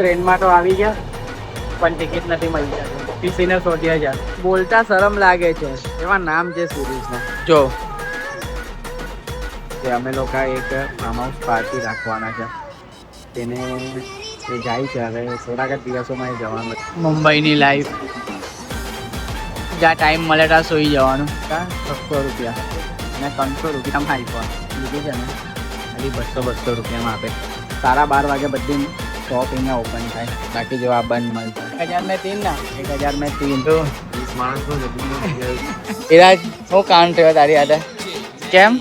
ટ્રેનમાં તો આવી ગયા પણ ટિકિટ નથી મળી. ટીસીને શોધ્યા છે. બોલતા શરમ લાગે છે એવા નામ છે સિરીઝના. જો કે અમે લોકો એક ફાર્મ હાઉસ પાર્ટી રાખવાના છે, તેને એ જાય છે. હવે થોડાક જ દિવસોમાં એ જવાનું. મુંબઈની લાઈફ જ્યાં ટાઈમ મળે ત્યાં સોઈ જવાનું. ત્યાં 600 રૂપિયા અને 300 રૂપિયામાં આઈફોન લીધું છે ને, ખાલી 200 રૂપિયામાં આપે. 12:30 વાગે બધી શોપ અહીંયા ઓપન થાય, બાકી જો આ બંધ મળશે. 1003 ના 1003 તો 20 માણસો એરાજ હું કાઉન્ટ થયો તારી હાથે. કેમ?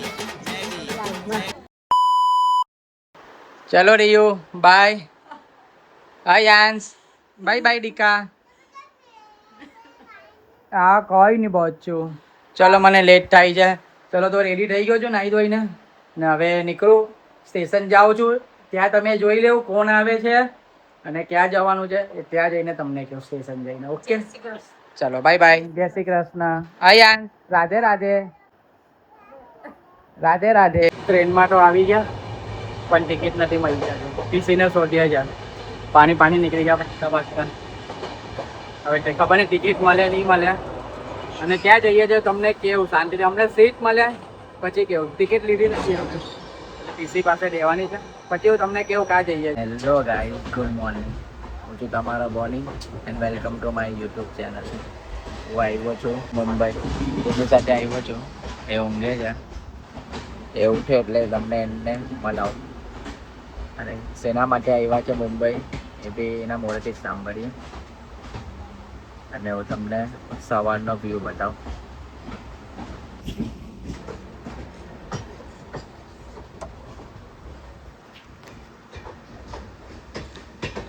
ચલો રિયુ બાય. હાય યાન્સ બાય બાય ડીકા. હા કોઈ નહીં પહોંચ્યું. ચલો મને લેટ થાય છે. ચલો તો રેડી થઈ ગયો છું નાહી ધોઈને ને હવે નીકળું. સ્ટેશન જાઉં છું, ત્યાં તમે જોઈ લેવું કોણ આવે છે અને ક્યાં જવાનું છે એ ત્યાં જઈને તમને કહું સ્ટેશન જઈને. ઓકે ચલો બાય બાય. જય શ્રી કૃષ્ણ. હા યાન્સ રાધે રાધે. રાધે રાધે. ટ્રેનમાં તો આવી ગયા પણ ટિકિટ નથી મળી. ટીસીને શોધ્યા છે. પાણી નીકળી ગયા બધા પાછળ. હવે ખબર નહીં ટિકિટ મળે નહીં મળે. અને ત્યાં જઈએ છીએ તમને કેવું શાંતિથી અમને સીટ મળે પછી કેવું ટિકિટ લીધી નથી ટીસી પાસે દેવાની છે પછી હું તમને કેવું કાં જઈએ. Hello guys, good morning. હું છું તમારો Boney and welcome to my YouTube channel. હું આવ્યો છું મુંબઈ. એની સાથે આવ્યો છું. એ ઊંઘે છે, એ ઉઠે એટલે તમને એને મળાવું. અને શેના માટે આવ્યા છે મુંબઈ એ બી એના મોઢેથી જ સાંભળીએ. અને હું તમને સવારનો વ્યૂ બતાવું.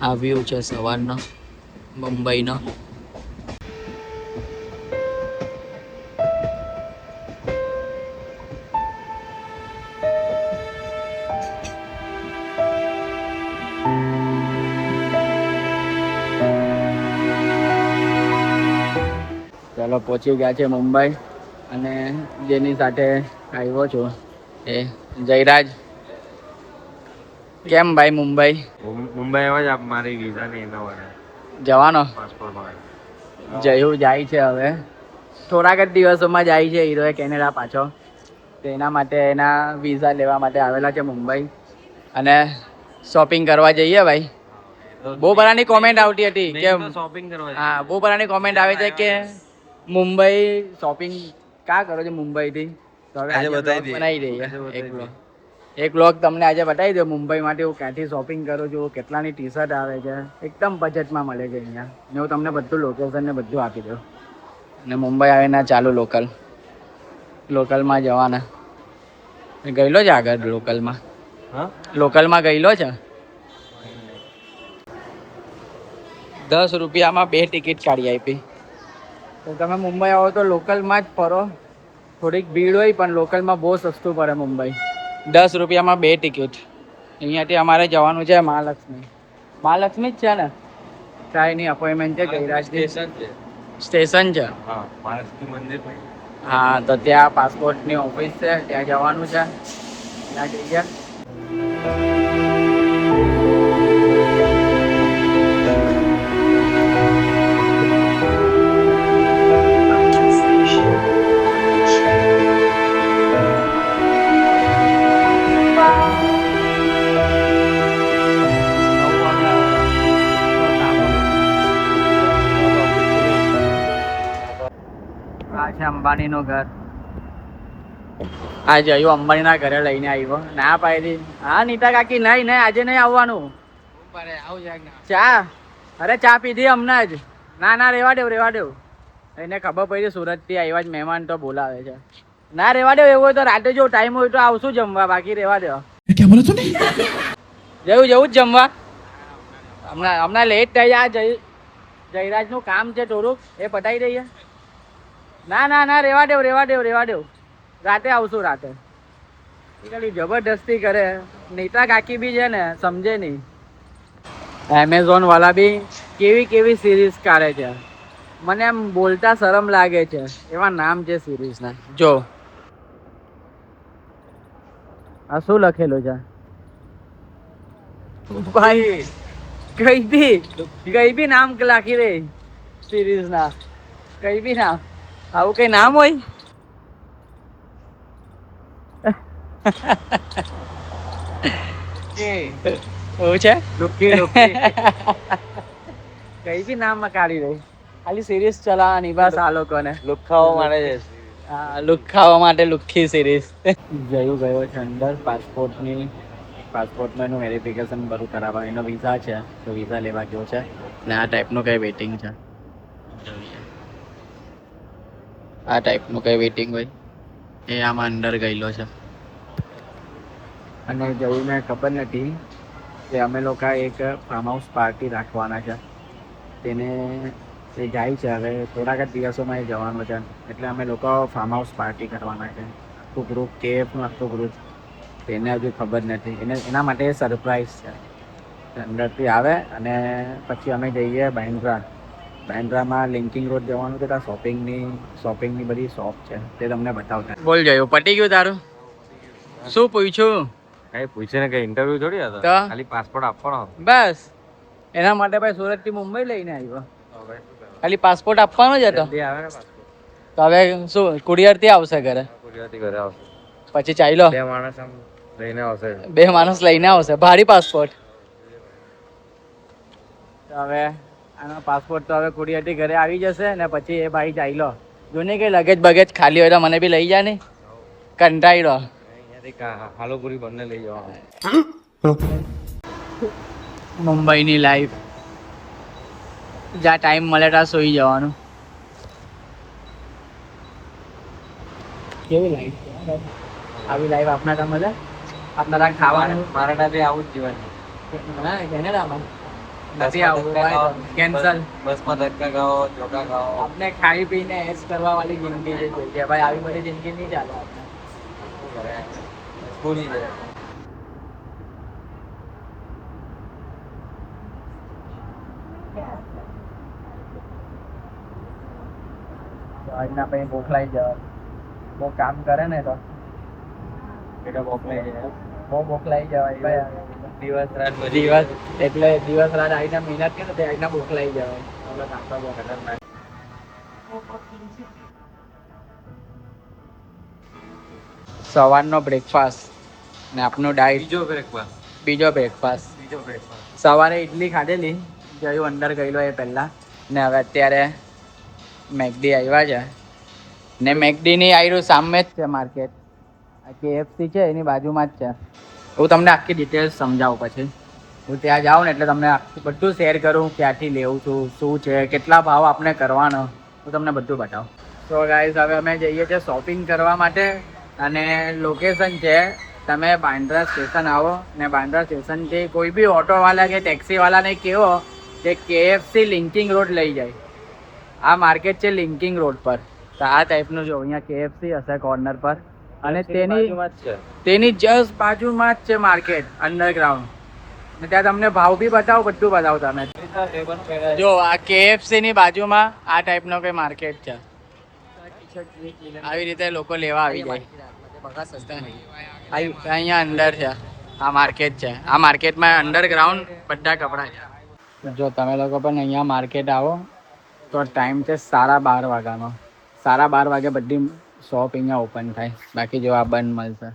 આ વ્યૂ છે સવારનો મુંબઈનો. ચાલો પહોંચી ગયા છે મુંબઈ અને જેની સાથે આવ્યો છું એ જયરાજ. કેમ ભાઈ મુંબઈ? મુંબઈ આવ્યા જ આપ મારી વિઝા ને એના વાળા જવાનો પાસપોર્ટ વાળા જયું જાય છે. હવે થોડાક જ દિવસોમાં જાય છે હીરોએ કેનેડા પાછો. તો એના માટે એના વિઝા લેવા માટે આવેલા છે મુંબઈ. અને શોપિંગ કરવા જઈએ ભાઈ. બહુ બધાની કોમેન્ટ આવતી હતી કે શોપિંગ કરવા. હા, બહુ બધાની કોમેન્ટ આવે છે કે મુંબઈ શોપિંગ ક્યાં કરો છો મુંબઈથી. તો હવે આજે બનાવી દઈએ એક બ્લોગ તમને આજે બતાવી દો મુંબઈ માટે હું ક્યાંથી શોપિંગ કરું છું, કેટલાની ટી શર્ટ આવે છે, એકદમ બજેટમાં મળે છે અહીંયા. ને હું તમને બધું લોકેશન ને બધું આપી દઉં. ને મુંબઈ આવીને ચાલુ લોકલમાં જવાના. ગયેલો છે આગળ લોકલમાં ગયેલો છે. 10 રૂપિયામાં 2 ટિકિટ કાઢી આપી. તો તમે મુંબઈ આવો તો લોકલમાં જ ફરો. થોડીક ભીડ હોય પણ લોકલમાં બહુ સસ્તું પડે મુંબઈ. 10 રૂપિયામાં 2 ટિકિટ. અહીંયાથી અમારે જવાનું છે મહાલક્ષ્મી જ છે ને. ચાયની અપોઇન્ટમેન્ટ છે ગઈરાજ સ્ટેશન છે. હા, તો ત્યાં પાસપોર્ટની ઓફિસ છે, ત્યાં જવાનું છે. ત્યાં જઈએ. અંબાણીનું ઘર. આજે આવ્યો અંબાણીના ઘરે લઈને આવ્યો. ના પાડી. હા નીતા કાકી નહીં આજે નહીં આવવાનું. ચા અરે ચા પીધી હમણાં જ. ના રેવા દેવ. એને ખબર પડી સુરતથી આવ્યા જ મહેમાન તો બોલાવે છે. ના રેવા દેવ. એવું હોય તો રાતે જો ટાઈમ હોય તો આવશું જમવા, બાકી રેવા દેવ. જવું જ જમવા. હમણાં લેટ થઈ જાય. જયરાજનું કામ છે થોડુંક, એ પતાવી દઈએ. ના રેવા દેવ. રાતે આવશું. રાતે જબરદસ્તી કરે. નીતા કાકી બી છે ને સમજે નહીં. એમેઝોન વાળા બી કેવી સિરીઝ કાઢે છે. મને એમ બોલતા શરમ લાગે છે એવા નામ છે સિરીઝના. જો આ શું લખેલું છે ભાઈ? કઈ બી નામ લાખી રે સિરીઝ ના, કઈ બી નામ, આવું કઈ નામ હોય? એવું છે લુકી લુકી કઈ બી નામ માં કાઢી રહી, ખાલી સિરીઝ ચલાવવાની બસ આ લોકોને લુખાઓ મારે છે. હા, લુક ખાવા માટે લુખ્ખી સિરીઝ. જયું ગયો છે અંદર પાસપોર્ટનું એનું વેરિફિકેશન બધું કરાવવા, એનો વિઝા છે તો વિઝા લેવા ગયો છે ને આ ટાઈપનું કઈ વેઇટિંગ છે, આ ટાઈપનું કઈ વેઇટિંગ હોય એ આમાં અંદર ગયેલો છે. અને જવું મેં ખબર નથી કે અમે લોકો એક ફાર્મ હાઉસ પાર્ટી રાખવાના છે, તેને એ જાય છે હવે થોડાક જ દિવસોમાં એ જવાનું છે, એટલે અમે લોકો ફાર્મ હાઉસ પાર્ટી કરવાના છે આખું ગ્રુપ, કેએફનું આખું ગ્રુપ. તેને હજુ ખબર નથી, એના માટે સરપ્રાઈઝ છે. અંદરથી આવે અને પછી અમે જઈએ બાંદ્રામાં લિંકિંગ રોડ જવાનું છે, ત્યાં શોપિંગની બધી શોપ છે, તે તમને બતાવતા. બોલ જયું, પટી ગયું તારું? શું પૂછ્યું? કઈ પૂછે ને કઈ ઇન્ટરવ્યુ થોડી હતો, ખાલી પાસપોર્ટ આપવાનો બસ. એના માટે ભાઈ સુરત થી મુંબઈ લઈને આવ્યો, ખાલી પાસપોર્ટ આપવાનો જ હતો. આવે ને પાસપોર્ટ તો હવે શું કુરિયર થી આવશે ઘરે? કુરિયરથી ઘરે આવશે, પછી ચાલ્યો બે માણસ આમ લઈને આવશે, 2 માણસ લઈને આવશે, ભારી પાસપોર્ટ. તો હવે આનો પાસપોર્ટ તો હવે કુરિયર થી ઘરે આવી જશે ને પછી એ ભાઈ ચાલ્યો. જોને કઈ લગેજ બગેજ ખાલી હોય તો મને બી લઈ જા ને, કંટાળ્યો. હાલોપુરી બંને લઈ જવાનું. મુંબઈની લાઈફ, જ્યાં ટાઈમ મળે ત્યાં સોઈ જવાનું. કેવી લાઈફ? આવી લાઈફ આપના ત્યાં મજા? આપના ત્યાં ખાવાનું મારા ટાઈમે આવું જ જીવન. હા, કેનેડામાં નથી આવું, કેન્સલ. બસમાં ધક્કા ખાઓ, ચોકા ખાઓ. આપણે ખાઈ પીને એશ કરવા વાળી જિંદગી છે જોઈએ ભાઈ, આવી બધી જિંદગી નહીં ચાલે આપણે. ભૂલી જાય. આજના પછી બોખલાઈ જવા, બહુ કામ કરે ને તો એટલે મોકલાઈ જાય. બહુ બોખલાઈ જવાય ભાઈ. દિવસ રાત એટલે દિવસ રાત આવીને મહેનત કરે તો આજના બોખલાઈ જવાય. આપણે કામ તો બહુ ખતરનાક. સવારનો બ્રેકફાસ્ટ ને આપનું ડાયટ. બીજો બ્રેકફાસ્ટ. સવારે ઇડલી ખાધેલી, જયું અંદર ગયેલો એ પહેલાં, ને હવે અત્યારે મેકડી આવ્યા છે ને મેકડીની આવ્યું સામે જ છે માર્કેટ, આ કેએફસી છે એની બાજુમાં જ છે. હું તમને આખી ડિટેલ્સ સમજાવું પછી. હું ત્યાં જાઉં ને એટલે તમને આખું બધું શેર કરું, ક્યાંથી લેવું છું, શું છે, કેટલા ભાવ આપણે કરવાનો, હું તમને બધું બતાવું. તો ગાઈઝ હવે અમે જઈએ છીએ શોપિંગ કરવા માટે અને લોકેશન છે, તમે બાંદ્રા સ્ટેશન આવો ને બાંદ્રા સ્ટેશનથી કોઈ બી ઓટોવાળા કે ટેક્સીવાળાને કહો કે કેએફસી લિંકિંગ રોડ લઈ જાય. આ માર્કેટ છે લિંકિંગ રોડ પર, તો આ ટાઈપનું જો અહીંયા કેએફસી હશે કોર્નર પર અને તેની જસ્ટ બાજુમાં જ છે માર્કેટ અંડરગ્રાઉન્ડ. ને ત્યાં તમને ભાવ બી બતાવો, બધું બતાવો તમે. જો આ કેએફસી ની બાજુમાં આ ટાઈપનો કઈ માર્કેટ છે, આવી રીતે લોકો લેવા આવી જાય. અહીંયા અંદર છે આ માર્કેટ છે, આ માર્કેટમાં અંડરગ્રાઉન્ડ બધા કપડા છે. જો તમે લોકો પણ અહીંયા માર્કેટ આવો તો ટાઈમ છે 12:30 વાગ્યાનો. 12:30 વાગે બધી શોપ અહીંયા ઓપન થાય, બાકી જો આ બંધ મળશે.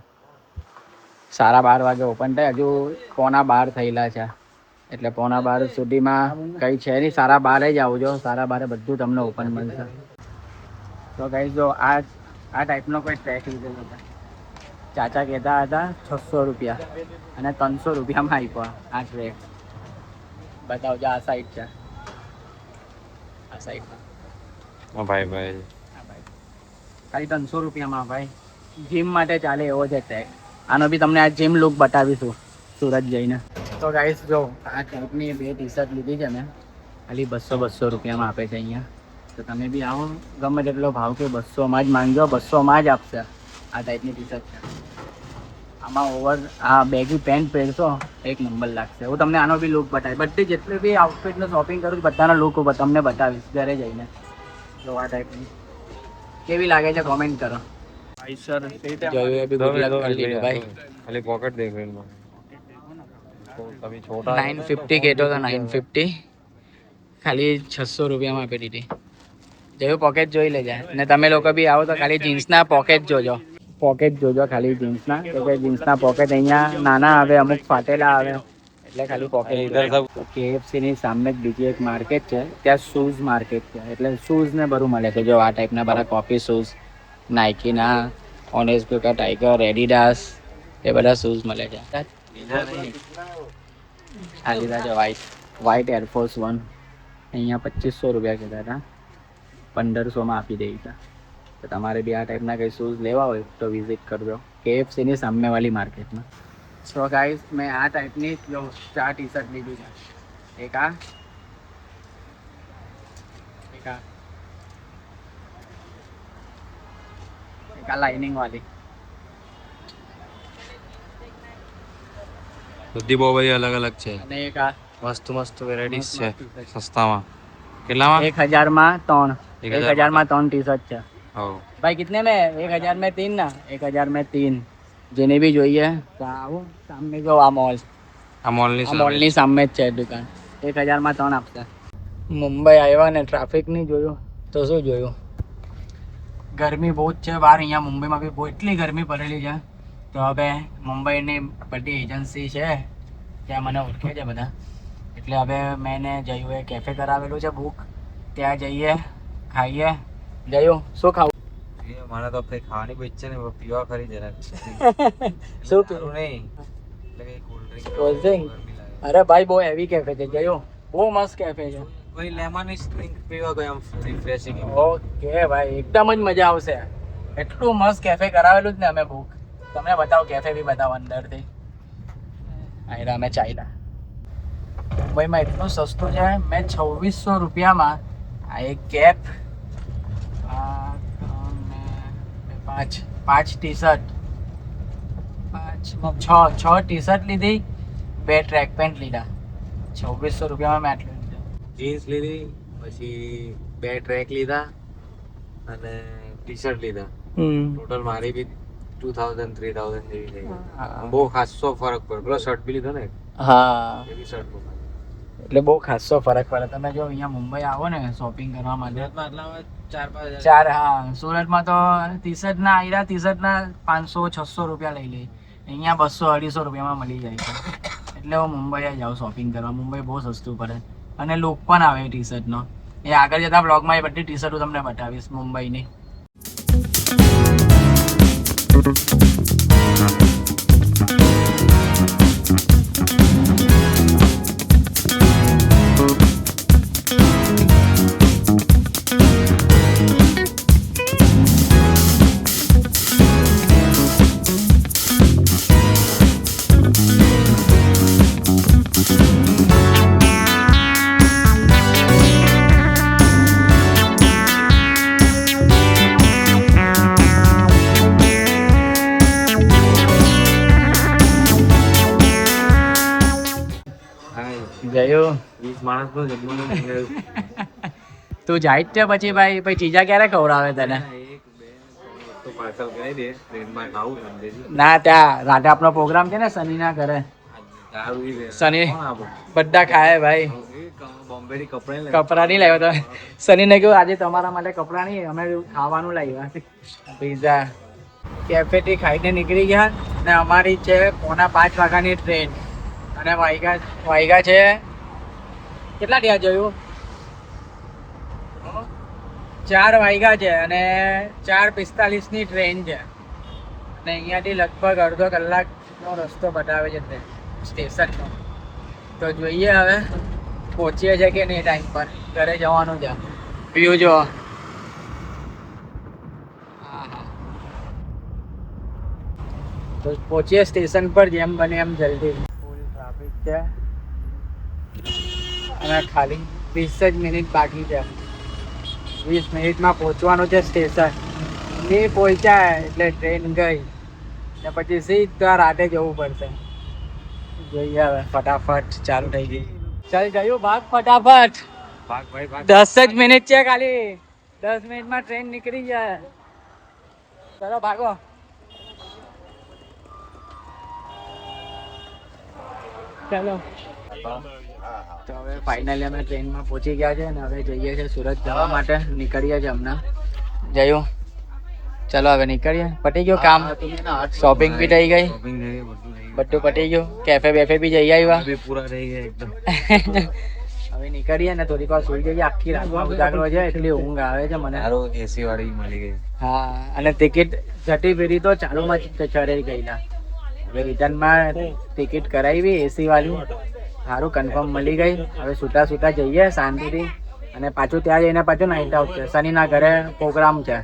12:30 વાગે ઓપન થાય, હજુ 11:15 થયેલા છે, એટલે 11:15 સુધીમાં કંઈ છે નહીં. 12:30 જ આવજો, 12:30 બધું તમને ઓપન મળશે. તો ગાઈસ જો આ ટાઈપનો કોઈ ટ્રેક લીધેલો છે, ચાચા કહેતા હતા 600 રૂપિયા અને 300 રૂપિયામાં આપ્યો આ ટ્રેક. બતાવજો, આ સાઈડ છે, આ સાઈડમાં ભાઈ ખાલી 300 રૂપિયામાં ભાઈ. જીમ માટે ચાલે એવો છે ટ્રેક. આનો બી તમને આ જીમ લુક બતાવીશું સુરત જઈને. તો ગાઈસ જો આ ટાઈપની 2 ટી-શર્ટ લીધી છે મેં, ખાલી 200 રૂપિયામાં આપે છે અહીંયા. તો તમે બી આવો, ગમે તેટલો ભાવ કે 200માં જ માંગજો, 200માં જ આપશે. આ ટાઈપની ટી-શર્ટ છે, આમાં આ બેગી પેન્ટ પહેરશો એક નંબર લાગશે. હું તમને આનો બી લુક બતાવીશ, બધી જેટલી બી આઉટફિટનો શોપિંગ કરું બધાનો લુક તમને બતાવીશ ઘરે જઈને. જો આ ટાઈપની કેવી લાગે છે કોમેન્ટ કરો. જોયું એ બી ખાલી પોકેટ દેખાય. कभी छोटा 950 કહેતો તો 950 ખાલી 600 રૂપિયામાં આપી દીધી. જેવું પોકેટ જોઈ લેજે. ને તમે લોકો બી આવો તો ખાલી જીન્સના પોકેટ જોજો. પોકેટ જોજો ખાલી જીન્સના. તો કે જીન્સના પોકેટ અહીંયા નાના આવે, અમુક ફાટેલા આવે, એટલે ખાલી પોકેટ. KFC ની સામે જ બીજી એક માર્કેટ છે, ત્યાં શૂઝ માર્કેટ છે, એટલે શૂઝ ને બધું મળે છે. જો આ ટાઈપના બધા કોપી શૂઝ, નાઇકીના, ઓનેસ બ્યુકા, ટાઈગર, એડિડાસ, એ બધા શૂઝ મળે છે. આ લીધા છે વ્હાઈટ એરફોર્સ 1, અહીંયા 2500 રૂપિયા કીધા હતા, 1500માં આપી દે હતા. તો તમારે બી આ ટાઈપના કંઈ શૂઝ લેવા હોય તો વિઝિટ કરજો KFC ની સામેવાળી માર્કેટમાં. સો ગાઈઝ, મેં આ ટાઈપની જો 4 ટી શર્ટ લીધી છે. એક આ લાઇનિંગ વાળી. બધી બહુ બધી અલગ અલગ છે અને એક આ મસ્ત મસ્ત વેરાયટીઝ છે સસ્તામાં. કેટલામાં? 1000માં 3. 1000માં 3 ટી શર્ટ છે હો ભાઈ. कितने में? 1000 में 3 ना, 1000 में 3. જેને બી જોઈએ તો આવો સામે. જો આ મોલની સામે જ છે દુકાન. 1000માં 3 આપશે. મુંબઈ આવ્યા ને ટ્રાફિક નહીં જોયું તો શું જોયું? ગરમી બહુ જ છે બહાર. અહીંયા મુંબઈમાં બી બહુ એટલી ગરમી પડેલી છે. તો હવે મુંબઈની બધી એજન્સી છે ત્યાં મને ઓળખે છે બધા, એટલે હવે મેં જયું એ કેફે કરાવેલું છે બુક. ત્યાં જઈએ, ખાઈએ. જયું શું ખાવું? મને તો કઈ ખાવાની બહુ ઈચ્છા નહીં, પીવા ખરી જરા. શું પીવું? નહીં એટલે કઈ કોલ્ડ ડ્રિંક. અરે ભાઈ બહુ હેવી કેફે છે, જયું બહુ મસ્ત કેફે છે. કોઈ લેમન ડ્રિંક પીવા ગયો આમ રિફ્રેશિંગ. ઓકે ભાઈ, એકદમ જ મજા આવશે. એટલું મસ્ત કેફે કરાવેલું જ ને અમે બુક. તમને બતાવો કેફે બી બતાવો અંદરથી. આયરા અમે ચાલ્યા. મુંબઈમાં એટલું સસ્તું છે. મેં 2600 રૂપિયામાં આ એક cap, 5 T shirt, 6 T shirt લીધી, 2 ટ્રેક પેન્ટ લીધા. 2600 રૂપિયામાં મેં આટલું લીધું. જીન્સ લીધી, પછી 2 ટ્રેક લીધા અને ટી શર્ટ લીધા. ટોટલ મારી બી 2000 3000 જેવી થઈ. બહુ ખાસો ફરક પડ્યો. પેલો શર્ટ બી લીધો ને. હા, એ બી શર્ટ એટલે બહુ ખાસો ફરક પડે. તમે જો અહીંયા મુંબઈ આવો ને શોપિંગ કરવા માટે, આટલામાં 4-5 4 હા, સુરતમાં તો ટી શર્ટના આયરા ટી શર્ટના 500-600 રૂપિયા લઈ લે. અહીંયા 200-250 રૂપિયામાં મળી જાય છે. એટલે હું મુંબઈ જ જાઉં શોપિંગ કરવા. મુંબઈ બહુ સસ્તું પડે અને લુક પણ આવે ટી શર્ટનો. એ આગળ જતા બ્લોગમાં એ બધી ટી શર્ટો તમને બતાવીશ મુંબઈની. જયું 20 માણસનું જમવાનું મંગાવ્યું. તું જાય જ છે પછી ભાઈ ચીજા ક્યારે ખવડાવે તને? તો પાર્સલ કરી દે, ટ્રેનમાં ખાવું સમજેજી. ના, ત્યાં રાતે આપણો પ્રોગ્રામ છે ને શનિના ઘરે. શનિ બધા ખાય ભાઈ. બોમ્બે થી કપડા નહીં લાવ્યો તમે? શનિને કહ્યું આજે તમારા માટે કપડા નહીં, અમે ખાવાનું લાવ્યા પીઝા. કેફેથી ખાઈને નીકળી ગયા ને અમારી છે 4:45 વાગ્યાની ટ્રેન. અને વાગ્યા છે કેટલા ત્યાં જોયું? 4 વાગ્યા છે અને 4:45ની ટ્રેન છે. અને અહીંયાથી લગભગ અડધો કલાકનો રસ્તો બતાવે છે ટ્રેન સ્ટેશનનો. તો જોઈએ હવે પહોંચીએ છે કે નહીં ટાઈમ પર. ઘરે જવાનું છે. વ્યૂ જો. તો પહોંચીએ સ્ટેશન પર જેમ બને એમ જલ્દી. ફૂલ ટ્રાફિક છે અને ખાલી 20 જ મિનિટ બાકી છે. 20 મિનિટમાં પહોંચવાનું છે સ્ટેશન. નહીં પહોંચ્યા એટલે ટ્રેન ગઈ ને પછી સીધા રાતે જવું પડશે. જોઈએ હવે ફટાફટ ચાલુ થઈ ગઈ. ચાલ ગયું ભાગ ફટાફટ. ભાગ ભાઈ ભાગ. 10 જ મિનિટ છે ખાલી. 10 મિનિટમાં ટ્રેન નીકળી જાય. ચલો ભાગો. ચાલો તો હવે ફાઇનલી અમે ટ્રેનમાં પહોંચી ગયા છે ને હવે જઈએ છીએ સુરત જવા માટે નીકળીએ છીએ હમણાં જયું ચલો હવે નીકળીએ પતી ગયું કામ શોપિંગ બી થઈ ગઈ બધું પતી ગયું કેફે બેફે બી જઈ આવ્યા પૂરા થઈ ગયા એકદમ હવે નીકળીએ ને થોડીક વાર સુઈ જઈએ આખી રાતમાં ઉજાગરો છે એટલી ઊંઘ આવે છે મને સારું એસી વાળી મળી ગઈ હા અને ટિકિટ જતી ફેરી તો ચાલુમાં જ ચડાઈ ગયેલા હવે રિટર્નમાં ટિકિટ કરાવી એસી વાળી સારું કન્ફર્મ મળી ગઈ હવે છૂટા છૂટા જઈએ શાંતિથી અને પાછું ત્યાં જઈને પાછું નાઇટ આઉટ છે શનિના ઘરે પ્રોગ્રામ છે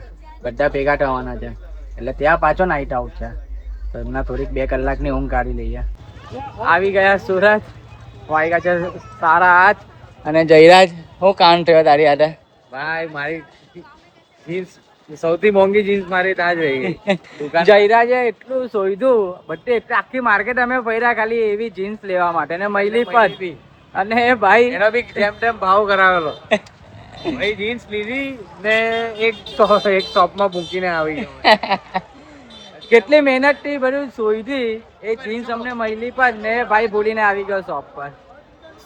બધા ભેગા થવાના છે એટલે ત્યાં પાછો નાઇટ આઉટ છે તો એમના થોડીક 2 કલાકની ઊંઘ કાઢી લઈએ આવી ગયા સુરત વાગ્યા છે 8:30 અને જયરાજ હું કામ થયો તારી હાથે ભાઈ મારી જીન્સ સૌથી મોંઘી જીન્સ મારી ત્યાં જ રહી ગઈ જયરાજે એટલું શોધ્યું બધે એટલે આખી માર્કેટ અમે ફર્યા ખાલી એવી જીન્સ લેવા માટે ને મહિલી પણ અને ભાઈ એનો બી જેમ તેમ ભાવ કરાવેલો ભાઈ જીન્સ લીધી ને એક શોપમાં મૂકીને આવી ગયો કેટલી મહેનત થી બધું શોધી એ જીન્સ અમને મહિલી પણ ને ભાઈ ભૂલીને આવી ગયો શોપ પર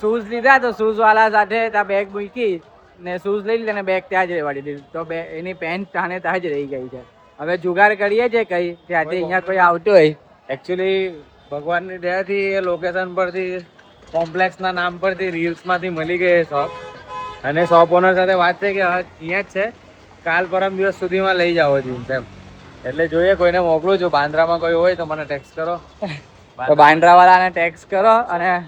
શૂઝ લીધા તો શૂઝ વાળા સાથે ત્યાં બેગ મૂકી ને શૂઝ લઈ લીધા ને બેગ ત્યાં જ રહેવાડી દીધું તો એની પેન્ટ ત્યાં જ રહી ગઈ છે હવે જુગાર કરીએ છે કઈ ત્યાંથી અહીંયા કોઈ આવતું હોય એકચ્યુઅલી ભગવાનની દયાથી એ લોકેશન પરથી કોમ્પ્લેક્સના નામ પરથી રીલ્સમાંથી મળી ગઈ શોપ અને શોપ ઓનર સાથે વાત છે કે અહીંયા જ છે કાલ પરમ દિવસ સુધીમાં લઈ જાઓ જીન્સ એમ એટલે જોઈએ કોઈને મોકલું છું બાંદ્રામાં કોઈ હોય તો મને ટેક્સ કરો તો બાંદ્રાવાળાને ટેક્સ કરો અને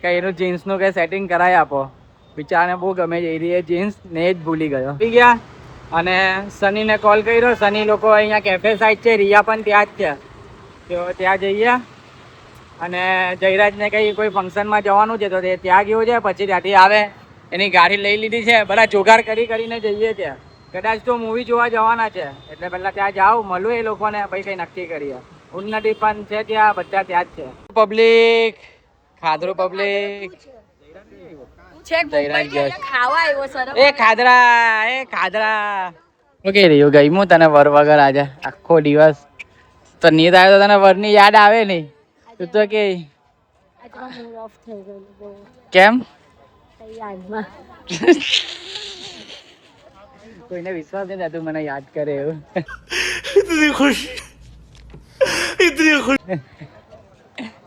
કઈ એનું જીન્સનું કઈ સેટિંગ કરાવી આપો બિચારાને બહુ ગમે છે એ જીન્સ ને જ ભૂલી ગયો આવી ગયા અને સનીને કોલ કર્યો સની લોકો અહીંયા કેફે સાઈડ છે રિયા પણ ત્યાં જ છે તો ત્યાં જઈએ અને જયરાજને કંઈ કોઈ ફંક્શનમાં જવાનું છે તો તે ત્યાં ગયો છે પછી ત્યાંથી આવે એની ગાડી લઈ લીધી છે બધા જોગાર કરીને જઈએ છે કદાચ તો મૂવી જોવા જવાના છે એટલે પહેલા ત્યાં જાઓ મળું એ લોકોને પછી કંઈ નક્કી કરીએ ઉન્નતિ પણ છે ત્યાં બધા ત્યાં જ છે પબ્લિક ખાધરું પબ્લિક એ ખાધરા ઓકે રહ્યું ગઈ તને વર વગર આજે આખો દિવસ તો નીંદ આવે તો તને વરની યાદ આવે નહીં તું તો કે કેમ કોઈને વિશ્વાસ નહીં થતું મને યાદ કરે એવું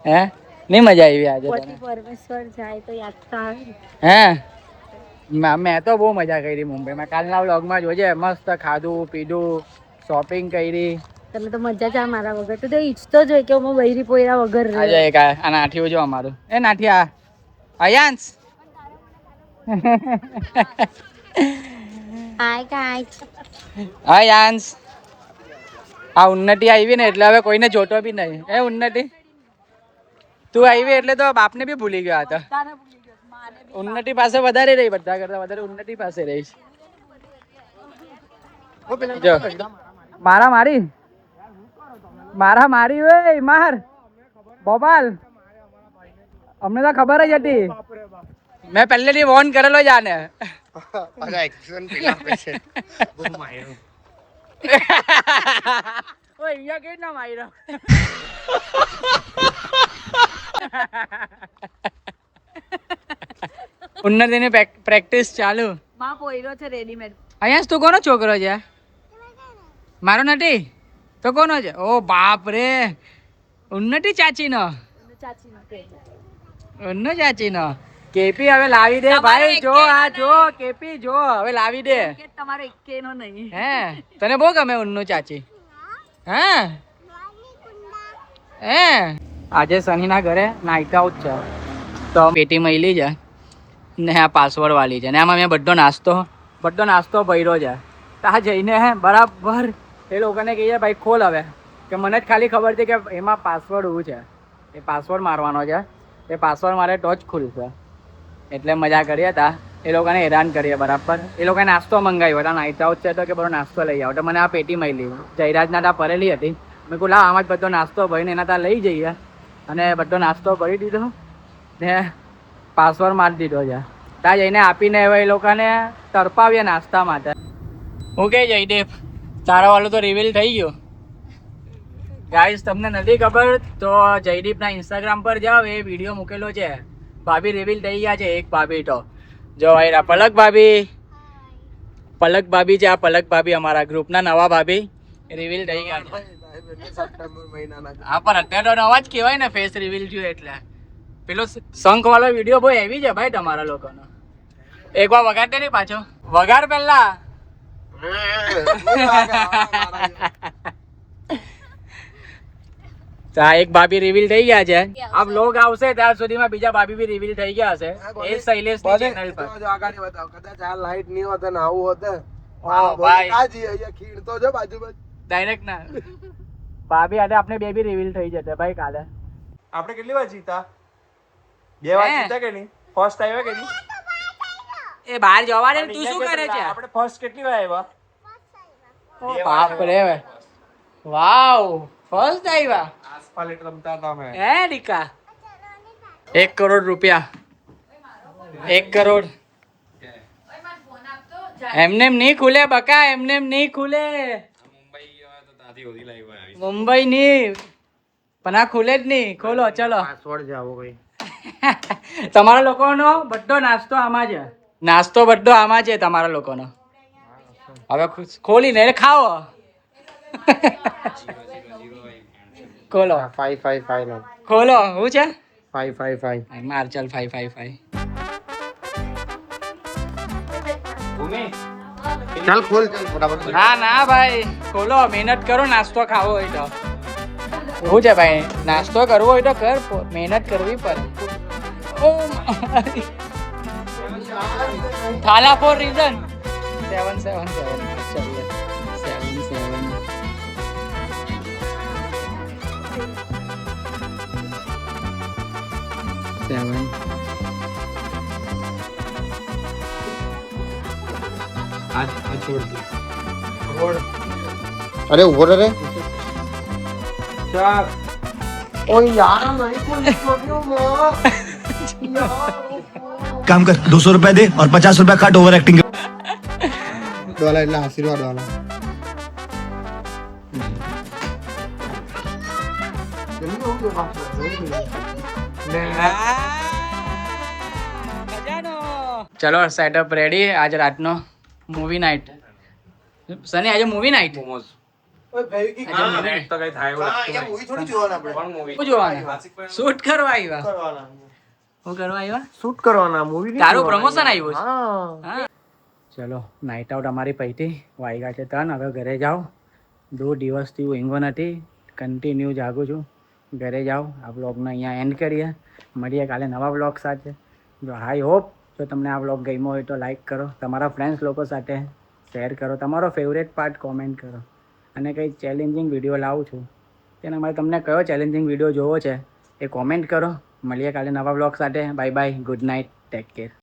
હે નહીં મજા આવી આજે હે મેં તો બહુ મજા કરી મુંબઈમાં કાલના વ્લોગમાં જોજે મસ્ત ખાધું પીધું શોપિંગ કરી તને તો મજા છે મારા વગર તો ઈચ્છતો જ હોય કે હું બૈરી પોયરા વગર આજે આ નાઠીઓ જો અમારું એ નાઠિયા અયાંશ અયાંશ આ ઉન્નતિ આવી ને એટલે હવે કોઈને જોતો બી નહીં એ ઉન્નતિ તું આવી એટલે તો બાપને બી ભૂલી ગયો હતો ઉન્નતિ પાસે વધારે રહી બધા કરતા વધારે ઉન્નતિ પાસે રહીશ જો મારા મારી હોય માર બોબાલ અમને તો ખબર જ હતી મેં પહેલેથી વોર્ન કરેલો જ આને અહીંયા કેવી ના માર્યો ઉન્નતિની પ્રેક્ટિસ ચાલુ માં પોયરો છે રેડીમેડ અહીંયા તું કોનો છોકરો છે મારો નથી તો કોનો છે ઓ બાપ રે ઉન્નતિ ચાચીનો ઉન્નો ચાચીનો કેપી હવે લાવી દે ભાઈ જો આ જો કેપી જો હવે લાવી દે તમારો એકેનો નહીં હે તને બહુ ગમે ઉન્નો ચાચી હે હે આજે શનિના ઘરે નાઇટ આઉટ છે તો પેટી મળી છે ને આ પાસવર્ડ વાળી છે ને આમાં મેં બધો નાસ્તો ભર્યો છે ત્યાં જઈને બરાબર એ લોકોને કહીએ ભાઈ ખોલ હવે કે મને જ ખાલી ખબર છે કે એમાં પાસવર્ડ શું છે એ પાસવર્ડ મારવાનો છે એ પાસવર્ડ મારે તો જ ખુલશે એટલે મજા કરીએ હતા એ લોકોને હેરાન કરીએ બરાબર એ લોકોએ નાસ્તો મંગાવ્યો હતા નાઇટ આઉટ છે તો કે બધો નાસ્તો લઈ આવો તો મને આ પેટી મળી જયરાજના ત્યાં ભરેલી હતી મેં કહું લાવ આમાં જ બધો નાસ્તો ભરીને એના ત્યાં લઈ જઈએ અને બધો નાસ્તો ભરી દીધો ને પાસવર્ડ મારી દીધો છે ત્યાં જઈને આપીને હવે એ લોકોને તરપાવીએ નાસ્તા માટે હું કે જયદેવ તારા વાળું તો રિવીલ થઈ ગયું ગાઈસ તમને નથી ખબર તો જયદીપના ઇન્સ્ટાગ્રામ પર જાઓ, એ વિડીયો મૂકેલો છે. ભાભી રિવીલ થઈ ગયા છે, એક ભાભી તો જો આયરા પલક ભાભી. પલક ભાભી છે, આ પલક ભાભી અમારા ગ્રુપના નવા ભાભી રિવીલ થઈ ગયા છે. હા પણ અત્યારે તો નવા જ કહેવાય ને, ફેસ રિવીલ થયું એટલે. પેલો શંખ વાળો વિડીયો બહુ હેવી છે ભાઈ તમારા લોકોનો. એકવાર વગાડતે નહીં પાછો, વગાડ પહેલા. એક ભાભી રિવીલ થઈ ગયા છે. આ બ્લોગ આવશે ત્યાર સુધીમાં બીજા ભાભી બી રિવીલ થઈ ગયા હશે. એ શૈલેષ ની ચેનલ પર. આગળ બતાવો, કદાચ આ લાઈટ નહીં હોત ને આવું હોત. ભાઈ અહીંયા ખીણ તો જો બાજુમાં ડાયરેક્ટ ના ભાભી આજે આપણે બે બી રિવીલ થઈ જશે ભાઈ કાલે. આપણે કેટલી વાર જીતા? 2 વાર જીતા કે નહીં? ફર્સ્ટ આવ્યા કે નહીં? એ બહાર જવા દે, તું શું કરે છે? આપણે ફર્સ્ટ કેટલી વાર આવ્યા? બાપ રે, વાવ, ફર્સ્ટ આવ્યા. આસપાલેટ રમતા હતા અમે. હે દીકા 1 કરોડ રૂપિયા, 1 કરોડ એમને નહીં ખુલે બકા, એમને નહીં ખુલે. મુંબઈ ની પણ આ ખુલે જ નહીં. ખોલો ચલો. પાસવર્ડ જાવો ભાઈ. તમારા લોકોનો બધો નાસ્તો આમાં છે. નાસ્તો બધો આમાં છે તમારા લોકોનો. હવે ખોલીને ખાઓ. ખોલો 555 નો ખોલો. શું છે? 555. માર ચાલ 555. ચાલ ખોલ ચાલ ફટાફટ. ના ના ભાઈ ખોલો, મહેનત કરો. નાસ્તો ખાવો હોય તો શું છે ભાઈ, નાસ્તો કરવો હોય તો કર, મહેનત કરવી પડે. ઓ થાલા ફોર રીઝન 777 ચલીએ 7 અરે ઉભો રે. 4. ઓય યાર નહીં કોલ છોડ્યો માં. काम कर 200 रुपए दे और 50 रुपए काट ओवर एक्टिंग. ડોલા એટલે આશીર્વાદ વાળા. ચલો સેટઅપ રેડી. આજ રાતનો મૂવી નાઇટ. સની આજે મૂવી નાઇટ. શૂટ કરવા આવ્યા. શું કરવા આવ્યા? શૂટ કરવાના મૂવી. તારું પ્રમોશન આવ્યું છે. ચલો નાઇટ આઉટ અમારી પૈતી વાગ્યા છે 3. હવે ઘરે જાઓ. 2 દિવસથી ઊંઘો નથી, કન્ટિન્યુ જાગું છું. ઘરે જાઓ. આ બ્લોગને અહીંયા એન્ડ કરીએ. મળીએ કાલે નવા બ્લોગ સાથે. જો આઈ હોપ જો તમને આ બ્લોગ ગમ્યો હોય તો લાઈક કરો, તમારા ફ્રેન્ડ્સ લોકો સાથે શેર કરો, તમારો ફેવરેટ પાર્ટ કોમેન્ટ કરો. અને કંઈ ચેલેન્જિંગ વિડીયો લાવું છું તેના માટે તમને કયો ચેલેન્જિંગ વિડીયો જોવો છે એ કોમેન્ટ કરો. મળીએ કાલે નવા બ્લોગ સાથે. Bye bye, good night, take care.